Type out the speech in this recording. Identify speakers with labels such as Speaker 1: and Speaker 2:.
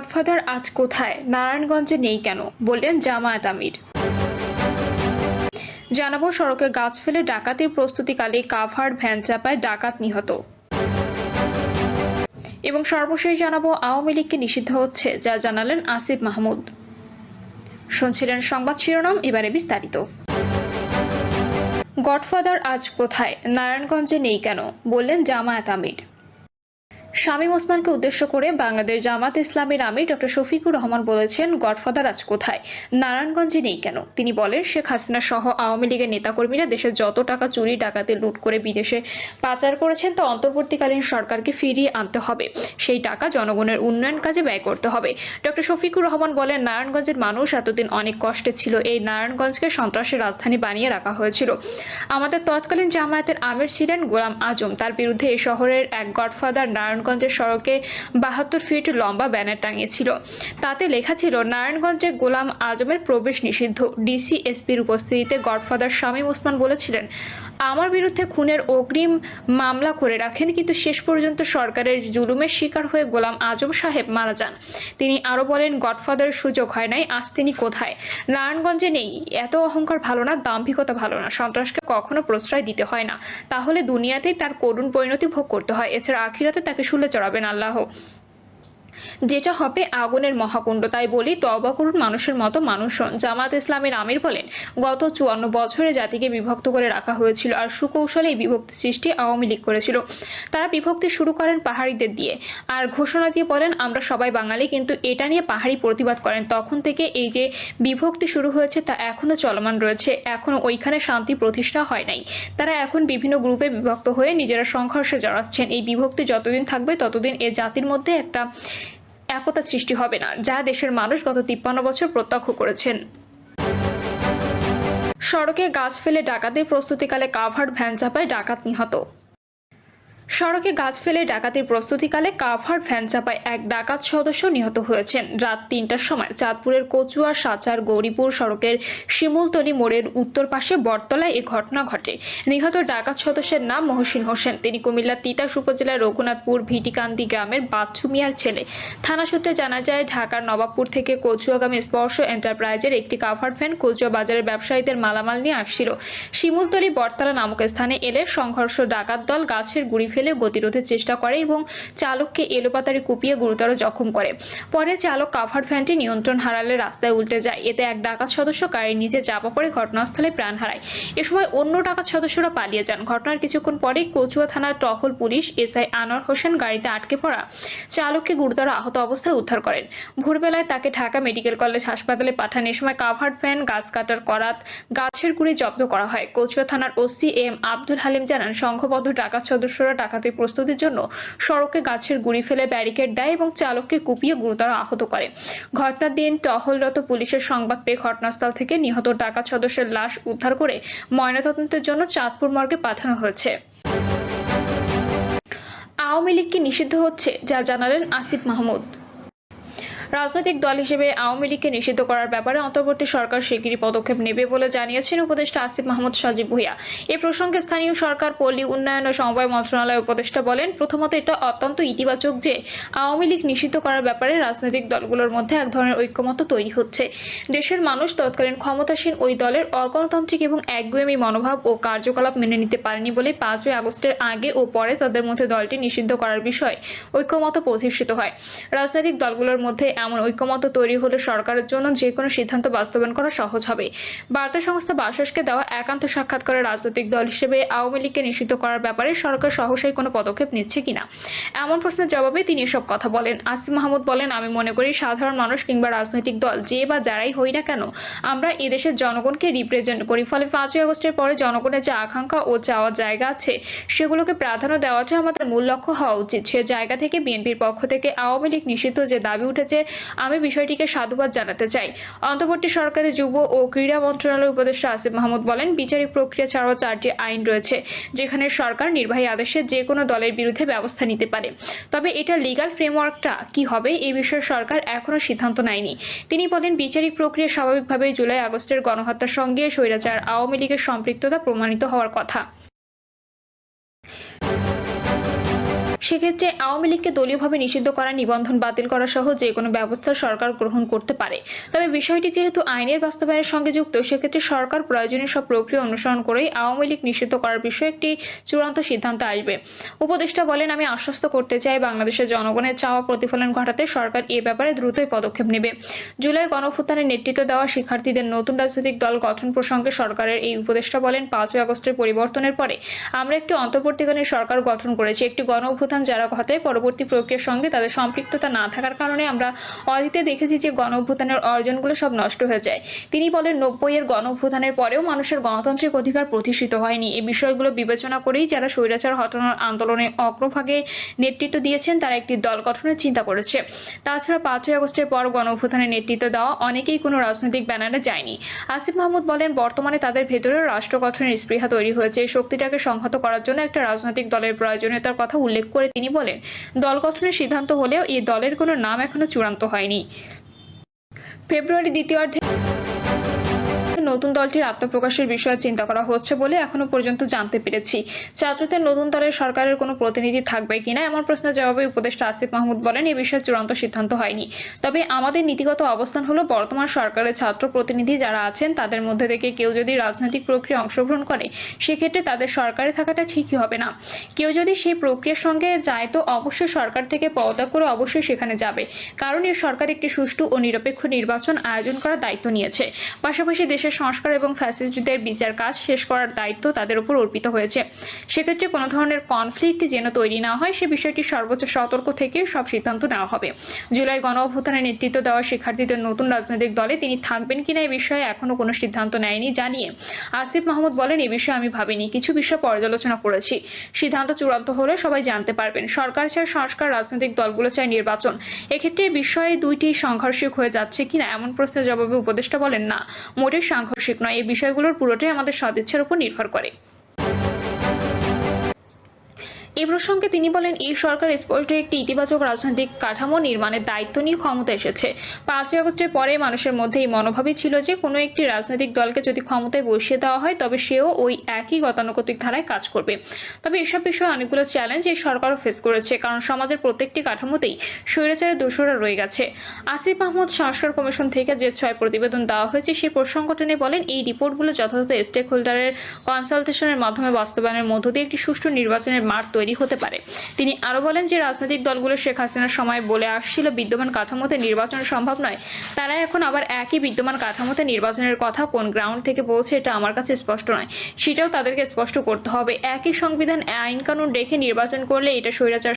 Speaker 1: Godfather আজ কোথায়, নারায়ণগঞ্জে নেই কেন, বললেন জামায়াত আমির। জানাবো সড়কে গাছ ফেলে ডাকাতির প্রস্তুতিকালে কাভার্ড ভ্যান চাপায় ডাকাত নিহত। এবং সর্বশেষ জানাবো আওয়ামী লীগকে নিষিদ্ধ হচ্ছে, যা জানালেন আসিফ মাহমুদ। শুনছিলেন সংবাদ শিরোনাম, এবারে বিস্তারিত। গডফাদার আজ কোথায়, নারায়ণগঞ্জে নেই কেন, বললেন জামায়াত আমির। শামীম ওসমানকে উদ্দেশ্য করে বাংলাদেশ জামাত ইসলামীর আমির ডক্টর শফিকুর রহমান বলেছেন, গডফাদার আজ কোথায়, নারায়ণগঞ্জে নেই কেন। তিনি বলেন, শেখ হাসিনা সহ আওয়ামী লীগের নেতাকর্মীরা দেশের যত টাকা চুরি ডাকাতি লুট করে বিদেশে পাচার করেছেন তা অন্তর্বর্তীকালীন সরকারকে ফিরিয়ে আনতে হবে। সেই টাকা জনগণের উন্নয়ন কাজে ব্যয় করতে হবে। ডক্টর শফিকুর রহমান বলেন, নারায়ণগঞ্জের মানুষ এতদিন অনেক কষ্টে ছিল। এই নারায়ণগঞ্জকে সন্ত্রাসের রাজধানী বানিয়ে রাখা হয়েছিল। আমাদের তৎকালীন জামায়াতের আমির ছিলেন গোলাম আজম। তার বিরুদ্ধে এই শহরের এক গডফাদার নারায়ণগঞ্জের সড়কে 72 ফিট লম্বা ব্যানার টাঙিয়েছিল। তাতে লেখা ছিল, নারায়ণগঞ্জে গোলাম আজমের প্রবেশ নিষিদ্ধ। ডিসি এসপির উপস্থিতিতে গডফাদার শামীম ওসমান বলেছিলেন, আমার বিরুদ্ধে খুনের অগ্রিম মামলা করে রাখেন, কিন্তু শেষ পর্যন্ত সরকারের জুলুমের শিকার হয়ে গোলাম আজম সাহেব মারা যান। তিনি আরো বলেন, গডফাদারের সুযোগ হয় নাই, আজ তিনি কোথায়, নারায়ণগঞ্জে নেই। এত অহংকার ভালো না, দাম্ভিকতা ভালো না। সন্ত্রাসকে কখনো প্রশ্রয় দিতে হয় না, তাহলে দুনিয়াতেই তার করুণ পরিণতি ভোগ করতে হয়। এছাড়া আখিরাতে তাকে শুলে চড়াবেন আল্লাহ, যেটা হবে আগুনের মহাকুণ্ড। তাই বলি, তওবা করুন, মানুষের মতো মানুষ হন। জামাত ইসলামের আমির বলেন, গত 54 বছরে জাতিকে বিভক্ত করে রাখা হয়েছিল, আর সুকৌশলে এই বিভক্তি সৃষ্টি আওয়ামী লীগ করেছিল। তারা বিভক্তি শুরু করেন পাহাড়িদের দিয়ে, আর ঘোষণা দিয়ে বলেন, আমরা সবাই বাঙালি, কিন্তু এটা নিয়ে পাহাড়ি প্রতিবাদ করেন। তখন থেকে এই যে বিভক্তি শুরু হয়েছে তা এখনো চলমান রয়েছে, এখনো ওইখানে শান্তি প্রতিষ্ঠা হয় নাই। তারা এখন বিভিন্ন গ্রুপে বিভক্ত হয়ে নিজেরা সংঘর্ষে জড়াচ্ছেন। এই বিভক্তি যতদিন থাকবে ততদিন এ জাতির মধ্যে একটা একতা সৃষ্টি হবে না, যা দেশের মানুষ গত 53 বছর প্রত্যক্ষ করেছেন। সড়কে গাছ ফেলে ডাকাতির প্রস্তুতিকালে কাভার্ড ভ্যান চাপায় ডাকাত নিহত। সড়কে গাছ ফেলে ডাকাতির প্রস্তুতিকালে কাভার্ড ভ্যান চাপায় এক ডাকাত সদস্য নিহত হয়েছেন। রাত 3টার সময় চাঁদপুরের কচুয়া সাচার গৌরীপুর সড়কের শিমুলতলী মোড়ের উত্তর পাশে বটতলায় এ ঘটনা ঘটে। নিহত ডাকাত সদস্যের নাম মহসিন হোসেন। তিনি কুমিল্লার তিতাস উপজেলার রঘুনাথপুর ভিটিকান্দি গ্রামের বাচ্চু মিয়ার ছেলে। থানা সূত্রে জানা যায়, ঢাকার নবাবপুর থেকে কচুয়াগামী স্পর্শ এন্টারপ্রাইজের একটি কাভার্ড ভ্যান কচুয়া বাজারের ব্যবসায়ীদের মালামাল নিয়ে আসছিল। শিমুলতলী বটতলা নামক স্থানে এলে সংঘর্ষ ডাকাত দল গাছের গুড়ি ফেলে গতিরোধের চেষ্টা করে এবং চালককে এলোপাতাড়ি কুপিয়ে গুরুতর জখম করে। পরে চালক কাভার্ড ভ্যানটি নিয়ন্ত্রণ হারালে রাস্তায় উল্টে যায়। এতে এক ডাকাত সদস্য গাড়ির নিচে চাপা পড়ে ঘটনাস্থলে প্রাণ হারায়। এ সময় অন্য ডাকাত সদস্যরা পালিয়ে যান। ঘটনার কিছুক্ষণ পরেই কচুয়া থানার টহল পুলিশ এসআই আনোয়ার হোসেন গাড়িতে আটকে পড়া চালককে গুরুতর আহত অবস্থায় উদ্ধার করেন। ভোরবেলায় তাকে ঢাকা মেডিকেল কলেজ হাসপাতালে পাঠান। এ সময় কাভার্ড ভ্যান, গাছ কাটার করাত, গাছের গুঁড়ি জব্দ করা হয়। কচুয়া থানার ওসি এম আব্দুল হালিম জানান, সংঘবদ্ধ ডাকাত সদস্যরা ডাকাতির প্রস্তুতির জন্য সড়কে গাছের গুঁড়ি ফেলে ব্যারিকেড দেয় এবং চালককে কুপিয়ে গুরুতর আহত করে। ঘটনার দিন টহলরত পুলিশের সংবাদ পেয়ে ঘটনাস্থল থেকে নিহত ডাকাত সদস্যের লাশ উদ্ধার করে ময়নাতদন্তের জন্য চাঁদপুর মর্গে পাঠানো হয়েছে। আওয়ামী লীগকে নিষিদ্ধ হচ্ছে, যা জানালেন আসিফ মাহমুদ। রাজনৈতিক দল হিসেবে আওয়ামী লীগকে নিষিদ্ধ করার ব্যাপারে অন্তর্বর্তী সরকার শিগগিরই পদক্ষেপ নেবে বলে জানিয়েছেন উপদেষ্টা আসিফ মাহমুদ সজীব ভুঁইয়া। এ প্রসঙ্গে স্থানীয় সরকার, পল্লী উন্নয়ন ও সমবায় মন্ত্রণালয়ের উপদেষ্টা বলেন, প্রথমত এটা অত্যন্ত ইতিবাচক যে আওয়ামী লীগ নিষিদ্ধ করার ব্যাপারে রাজনৈতিক দলগুলোর মধ্যে এক ধরনের ঐক্যমত তৈরি হচ্ছে। দেশের মানুষ তৎকালীন ক্ষমতাসীন ওই দলের অগণতান্ত্রিক এবং একগুঁয়েমি মনোভাব ও কার্যকলাপ মেনে নিতে পারেনি বলে 5ই আগস্টের আগে ও পরে তাদের মধ্যে দলটি নিষিদ্ধ করার বিষয়ে ঐক্যমত প্রতিষ্ঠিত হয়। রাজনৈতিক দলগুলোর মধ্যে এমন ঐক্যমত তৈরি হলে সরকারের জন্য যে কোনো সিদ্ধান্ত বাস্তবায়ন করা সহজ হবে। বার্তা সংস্থা বাসসকে দেওয়া একান্ত সাক্ষাৎকারে রাজনৈতিক দল হিসেবে আওয়ামী লীগকে নিষিদ্ধ করার ব্যাপারে সরকার সহসাই কোনো পদক্ষেপ নিচ্ছে কিনা এমন প্রশ্নের জবাবে তিনি এসব কথা বলেন। আসিফ মাহমুদ বলেন, আমি মনে করি সাধারণ মানুষ কিংবা রাজনৈতিক দল যে বা যারাই হই না কেন, আমরা এদেশের জনগণকে রিপ্রেজেন্ট করি। ফলে 5ই আগস্টের পরে জনগণের যে আকাঙ্ক্ষা ও চাওয়ার জায়গা আছে সেগুলোকে প্রাধান্য দেওয়াটাই আমাদের মূল লক্ষ্য হওয়া উচিত। সে জায়গা থেকে বিএনপির পক্ষ থেকে আওয়ামী লীগ নিষিদ্ধ যে দাবি উঠেছে, আমি বিষয়টিকে সাধুবাদ জানাতে চাই। অন্তর্বর্তী সরকারের যুব ও ক্রীড়া মন্ত্রণালয়ের উপদেষ্টা আসিফ মাহমুদ বলেন, বিচারিক প্রক্রিয়া ছাড়াও 4টি আইন রয়েছে, যেখানে সরকার নির্বাহী আদেশে যে কোনো দলের বিরুদ্ধে ব্যবস্থা নিতে পারে। তবে এটা লিগ্যাল ফ্রেমওয়ার্কটা কি হবে এই বিষয়ে সরকার এখনো সিদ্ধান্ত নেয়নি। তিনি বলেন, বিচারিক প্রক্রিয়া স্বাভাবিকভাবেই জুলাই আগস্টের গণহত্যার সঙ্গে স্বৈরাচার আওয়ামী লীগের সম্পৃক্ততা প্রমাণিত হওয়ার কথা। সেক্ষেত্রে আওয়ামী লীগকে দলীয়ভাবে নিষিদ্ধ করা, নিবন্ধন বাতিল করা সহ যে কোনো ব্যবস্থা সরকার গ্রহণ করতে পারে। তবে বিষয়টি যেহেতু আইনের বাস্তবায়নের সঙ্গে যুক্ত, সেক্ষেত্রে সরকার প্রয়োজনীয় সব প্রক্রিয়া অনুসরণ করেই আওয়ামী লীগ নিষিদ্ধ করার বিষয়ে একটি চূড়ান্ত সিদ্ধান্ত আসবে। উপদেষ্টা বলেন, আমি আশ্বস্ত করতে চাই, বাংলাদেশের জনগণের চাওয়া প্রতিফলন ঘটাতে সরকার এ ব্যাপারে দ্রুতই পদক্ষেপ নেবে। জুলাই গণঅভ্যুত্থানে নেতৃত্ব দেওয়া শিক্ষার্থীদের নতুন রাজনৈতিক দল গঠন প্রসঙ্গে সরকারের এই উপদেষ্টা বলেন, 5ই আগস্টের পরিবর্তনের পরে আমরা একটি অন্তর্বর্তীকালীন সরকার গঠন করেছি। একটি গণঅভ্যুত্থান যারা ঘটায়, পরবর্তী প্রক্রিয়ার সঙ্গে তাদের সম্পৃক্ততা না থাকার কারণে আমরা অতীতে দেখেছি যে গণঅভ্যুত্থানের অর্জনগুলো সব নষ্ট হয়ে যায়। তিনি বলেন, 90-এর গণঅভ্যুত্থানের পরেও মানুষের গণতান্ত্রিক অধিকার প্রতিষ্ঠিত হয়নি। এই বিষয়গুলো বিবেচনা করেই যারা স্বৈরাচার হটানোর আন্দোলনে অগ্রভাগে নেতৃত্ব দিয়েছেন তারা একটি দল গঠনের চিন্তা করেছে। তাছাড়া 5ই আগস্টের পর গণঅভ্যুত্থানে নেতৃত্ব দেওয়া অনেকেই কোনো রাজনৈতিক ব্যানারে যায়নি। আসিফ মাহমুদ বলেন, বর্তমানে তাদের ভেতরেও রাষ্ট্র গঠনের স্পৃহা তৈরি হয়েছে। এই শক্তিটাকে সংহত করার জন্য একটা রাজনৈতিক দলের প্রয়োজনীয়তার কথা উল্লেখ করে তিনি বলেন, দল গঠনের সিদ্ধান্ত হলেও এই দলের কোনো নাম এখনো চূড়ান্ত হয়নি। ফেব্রুয়ারি দ্বিতীয়ার্ধে নতুন দলটির আত্মপ্রকাশের বিষয়ে চিন্তা করা হচ্ছে বলে এখনো পর্যন্ত জানতে পেরেছি। ছাত্রদের নতুন দলের সরকারের কোনো প্রতিনিধি থাকবে কিনা এমন প্রশ্নের জবাবে উপদেষ্টা আসিফ মাহমুদ বলেন, এ বিষয়ে চূড়ান্ত সিদ্ধান্ত হয়নি। তবে আমাদের নীতিগত অবস্থান হলো, বর্তমান সরকারের ছাত্র প্রতিনিধি যারা আছেন তাদের মধ্যে থেকে কেউ যদি রাজনৈতিক প্রক্রিয়ায় অংশগ্রহণ করে, সেক্ষেত্রে তাদের সরকারে থাকাটা ঠিকই হবে না। কেউ যদি সেই প্রক্রিয়ার সঙ্গে যায় তো অবশ্যই সরকার থেকে পদত্যাগ করে অবশ্যই সেখানে যাবে, কারণ এই সরকার একটি সুষ্ঠু ও নিরপেক্ষ নির্বাচন আয়োজন করার দায়িত্ব নিয়েছে। পাশাপাশি দেশের সংস্কার এবং ফ্যাসিস্টদের বিচার কাজ শেষ করার দায়িত্ব তাদের উপর অর্পিত হয়েছে। সেক্ষেত্রে কোনো ধরনের কনফ্লিক্ট যেন তৈরি না হয় সে বিষয়টি সর্বোচ্চ সতর্ক থেকে সব সিদ্ধান্ত নেওয়া হবে। জুলাই গণঅভ্যুত্থানে নেতৃত্ব দেওয়া শিক্ষার্থীদের নতুন রাজনৈতিক দলে তিনি থাকবেন কিনা এ বিষয়ে এখনো কোনো সিদ্ধান্ত নেয়নি জানিয়ে আসিফ মাহমুদ বলেন, এ বিষয়ে আমি ভাবিনি, কিছু বিষয় পর্যালোচনা করেছি। সিদ্ধান্ত চূড়ান্ত হলে সবাই জানতে পারবেন। সরকার চায় সংস্কার, রাজনৈতিক দলগুলো চায় নির্বাচন। এক্ষেত্রে বিষয়ে দুইটি সাংঘর্ষিক হয়ে যাচ্ছে কিনা এমন প্রশ্নের জবাবে উপদেষ্টা বলেন, না, মোটেই সাংঘর্ষিক নয়। এই বিষয়গুলোর পুরোটাই আমাদের সদিচ্ছার উপর নির্ভর করে। এই প্রসঙ্গে তিনি বলেন, এই সরকার স্পষ্ট একটি ইতিবাচক রাজনৈতিক কাঠামো নির্মাণের দায়িত্ব নিয়ে ক্ষমতা এসেছে। 5ই আগস্টের পরে মানুষের মধ্যে এই মনোভাবই ছিল যে কোনো একটি রাজনৈতিক দলকে যদি ক্ষমতায় বসিয়ে দেওয়া হয় তবে সেও ওই একই গতানুগতিক ধারায় কাজ করবে। তবে এসব বিষয়ে অনেকগুলো চ্যালেঞ্জ এই সরকারও ফেস করেছে, কারণ সমাজের প্রত্যেকটি কাঠামোতেই স্বৈরাচারের দোষরা রয়ে গেছে। আসিফ মাহমুদ সংস্কার কমিশন থেকে যে 6 প্রতিবেদন দেওয়া হয়েছে সেই প্রসঙ্গ টেনে বলেন, এই রিপোর্টগুলো যথাযথ স্টেক হোল্ডারের কনসালটেশনের মাধ্যমে বাস্তবায়নের মধ্য দিয়ে একটি সুষ্ঠু নির্বাচনের মাঠ তৈরি হতে পারে। তিনি আরো বলেন যে রাজনৈতিক দলগুলো শেখ হাসিনার সময় বলে আসছিল বিদ্যমান কাঠামোতে নির্বাচন সম্ভব নয়, তারা এখন আবার একই বিদ্যমান কাঠামোতে নির্বাচনের কথা কোন গ্রাউন্ড থেকে বলছে এটা আমার কাছে স্পষ্ট নয়, সেটাও তাদেরকে স্পষ্ট করতে হবে। একই সংবিধান আইন কানুন রেখে নির্বাচন করলে এটা স্বৈরাচার